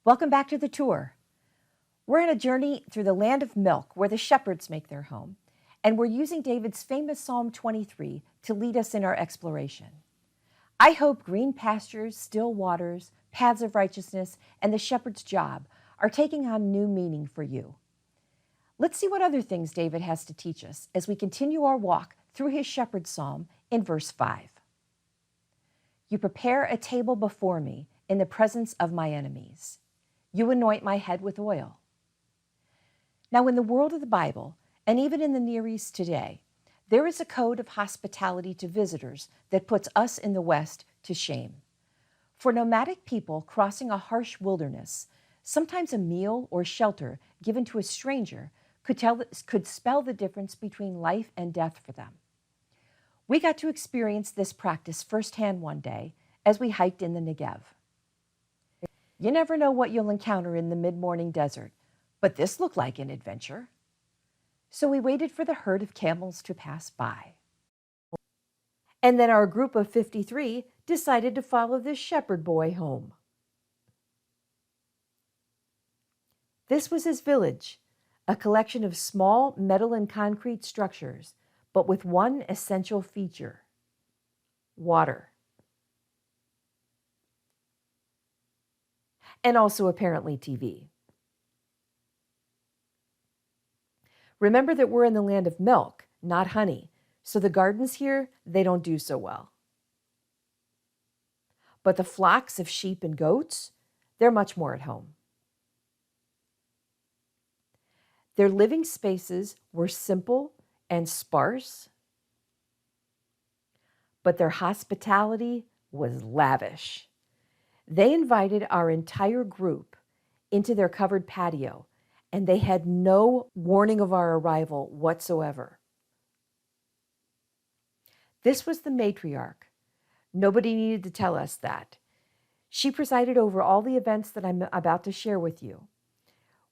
Welcome back to the tour. We're on a journey through the land of milk where the shepherds make their home, and we're using David's famous Psalm 23 to lead us in our exploration. I hope green pastures, still waters, paths of righteousness, and the shepherd's job are taking on new meaning for you. Let's see what other things David has to teach us as we continue our walk through his shepherd's psalm in verse 5. You prepare a table before me in the presence of my enemies. You anoint my head with oil. Now, in the world of the Bible, and even in the Near East today, there is a code of hospitality to visitors that puts us in the West to shame. For nomadic people crossing a harsh wilderness, sometimes a meal or shelter given to a stranger could spell the difference between life and death for them. We got to experience this practice firsthand one day as we hiked in the Negev. You never know what you'll encounter in the mid-morning desert, but this looked like an adventure. So we waited for the herd of camels to pass by. And then our group of 53 decided to follow this shepherd boy home. This was his village, a collection of small metal and concrete structures, but with one essential feature: water. And also apparently TV. Remember that we're in the land of milk, not honey, so the gardens here, they don't do so well. But the flocks of sheep and goats, they're much more at home. Their living spaces were simple and sparse, but their hospitality was lavish. They invited our entire group into their covered patio, and they had no warning of our arrival whatsoever. This was the matriarch. Nobody needed to tell us that. She presided over all the events that I'm about to share with you.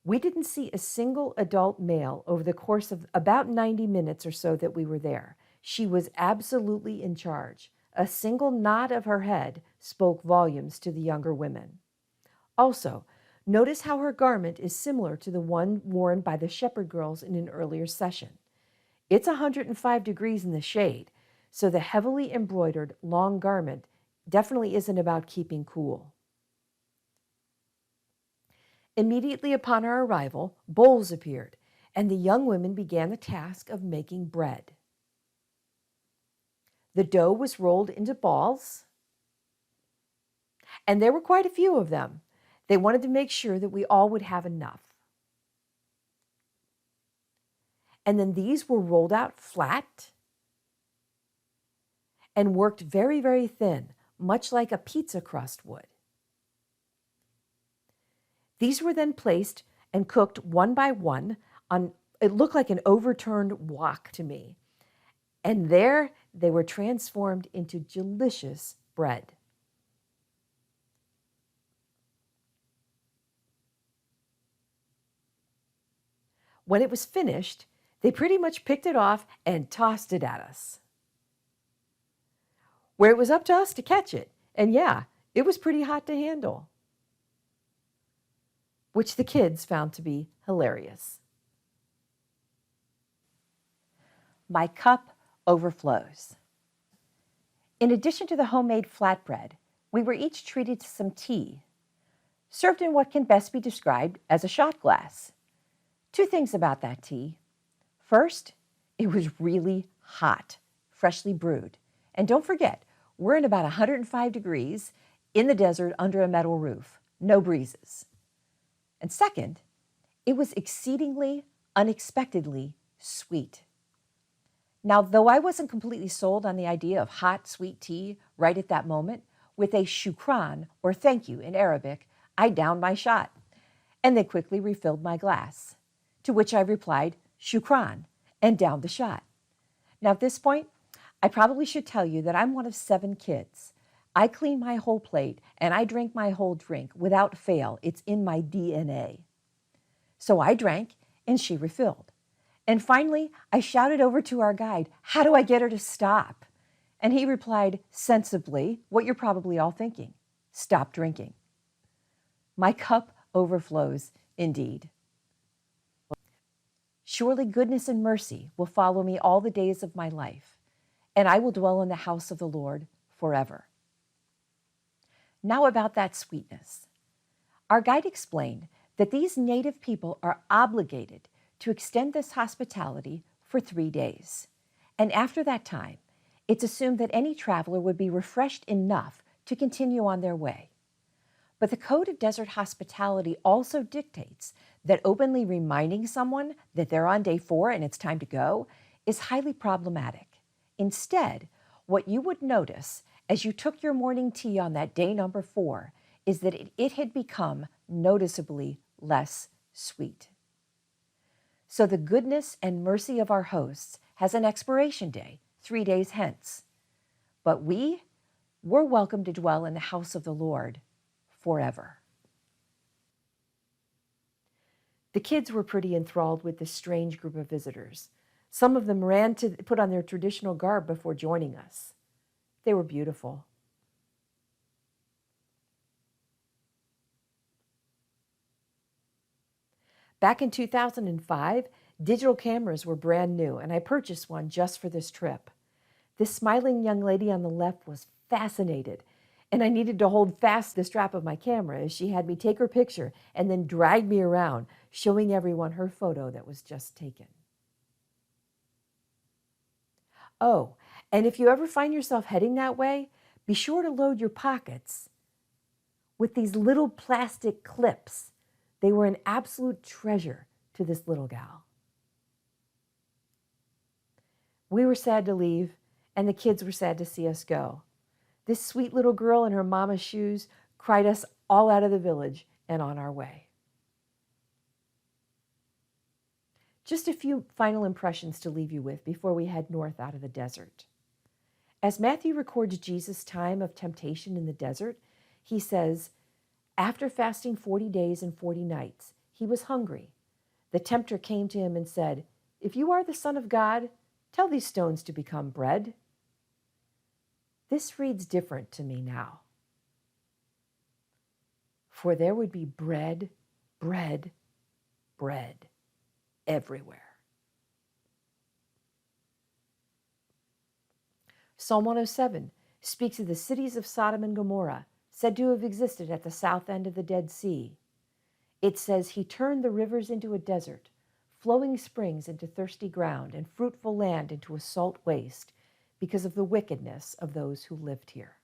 We didn't see a single adult male over the course of about 90 minutes or so that we were there. She was absolutely in charge. A single nod of her head spoke volumes to the younger women. Also, notice how her garment is similar to the one worn by the shepherd girls in an earlier session. It's 105 degrees in the shade, so the heavily embroidered long garment definitely isn't about keeping cool. Immediately upon our arrival, bowls appeared, and the young women began the task of making bread. The dough was rolled into balls, and there were quite a few of them. They wanted to make sure that we all would have enough. And then these were rolled out flat and worked very, very thin, much like a pizza crust would. These were then placed and cooked one by one on, it looked like an overturned wok to me. And there they were transformed into delicious bread. When it was finished, they pretty much picked it off and tossed it at us, where it was up to us to catch it. And yeah, it was pretty hot to handle, which the kids found to be hilarious. My cup overflows. In addition to the homemade flatbread, we were each treated to some tea, served in what can best be described as a shot glass. Two things about that tea. First, it was really hot, freshly brewed. And don't forget, we're in about 105 degrees in the desert under a metal roof, no breezes. And second, it was exceedingly, unexpectedly sweet. Now, though I wasn't completely sold on the idea of hot, sweet tea right at that moment, with a shukran, or thank you in Arabic, I downed my shot, and they quickly refilled my glass, to which I replied, shukran, and downed the shot. Now, at this point, I probably should tell you that I'm one of 7 kids. I clean my whole plate, and I drink my whole drink without fail. It's in my DNA. So I drank, and she refilled. And finally, I shouted over to our guide, how do I get her to stop? And he replied sensibly, what you're probably all thinking, stop drinking. My cup overflows indeed. Surely goodness and mercy will follow me all the days of my life, and I will dwell in the house of the Lord forever. Now about that sweetness. Our guide explained that these native people are obligated to extend this hospitality for 3 days. And after that time, it's assumed that any traveler would be refreshed enough to continue on their way. But the code of desert hospitality also dictates that openly reminding someone that they're on day 4 and it's time to go is highly problematic. Instead, what you would notice as you took your morning tea on that day number 4 is that it had become noticeably less sweet. So the goodness and mercy of our hosts has an expiration day, 3 days hence. But we're welcome to dwell in the house of the Lord forever. The kids were pretty enthralled with this strange group of visitors. Some of them ran to put on their traditional garb before joining us. They were beautiful. Back in 2005, digital cameras were brand new, and I purchased one just for this trip. This smiling young lady on the left was fascinated, and I needed to hold fast the strap of my camera as she had me take her picture and then drag me around, showing everyone her photo that was just taken. Oh, and if you ever find yourself heading that way, be sure to load your pockets with these little plastic clips. They were an absolute treasure to this little gal. We were sad to leave, and the kids were sad to see us go. This sweet little girl in her mama's shoes cried us all out of the village and on our way. Just a few final impressions to leave you with before we head north out of the desert. As Matthew records Jesus' time of temptation in the desert, he says, after fasting 40 days and 40 nights, he was hungry. The tempter came to him and said, "If you are the Son of God, tell these stones to become bread." This reads different to me now. For there would be bread, bread, bread everywhere. Psalm 107 speaks of the cities of Sodom and Gomorrah, said to have existed at the south end of the Dead Sea. It says, he turned the rivers into a desert, flowing springs into thirsty ground, and fruitful land into a salt waste, because of the wickedness of those who lived here.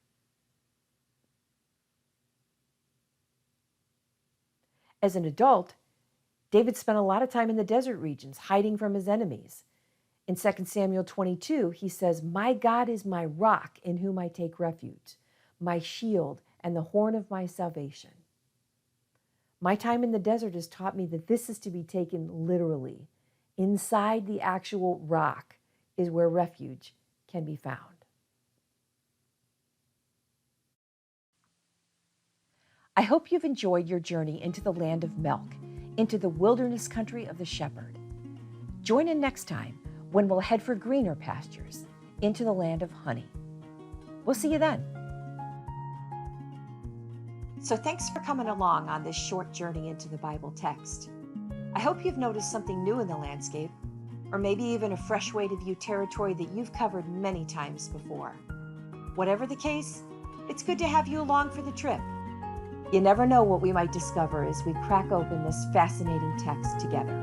As an adult, David spent a lot of time in the desert regions, hiding from his enemies. In 2 Samuel 22, he says, "My God is my rock in whom I take refuge, my shield and the horn of my salvation." My time in the desert has taught me that this is to be taken literally. Inside the actual rock is where refuge can be found. I hope you've enjoyed your journey into the land of milk, into the wilderness country of the shepherd. Join in next time when we'll head for greener pastures, into the land of honey. We'll see you then. So thanks for coming along on this short journey into the Bible text. I hope you've noticed something new in the landscape, or maybe even a fresh way to view territory that you've covered many times before. Whatever the case, it's good to have you along for the trip. You never know what we might discover as we crack open this fascinating text together.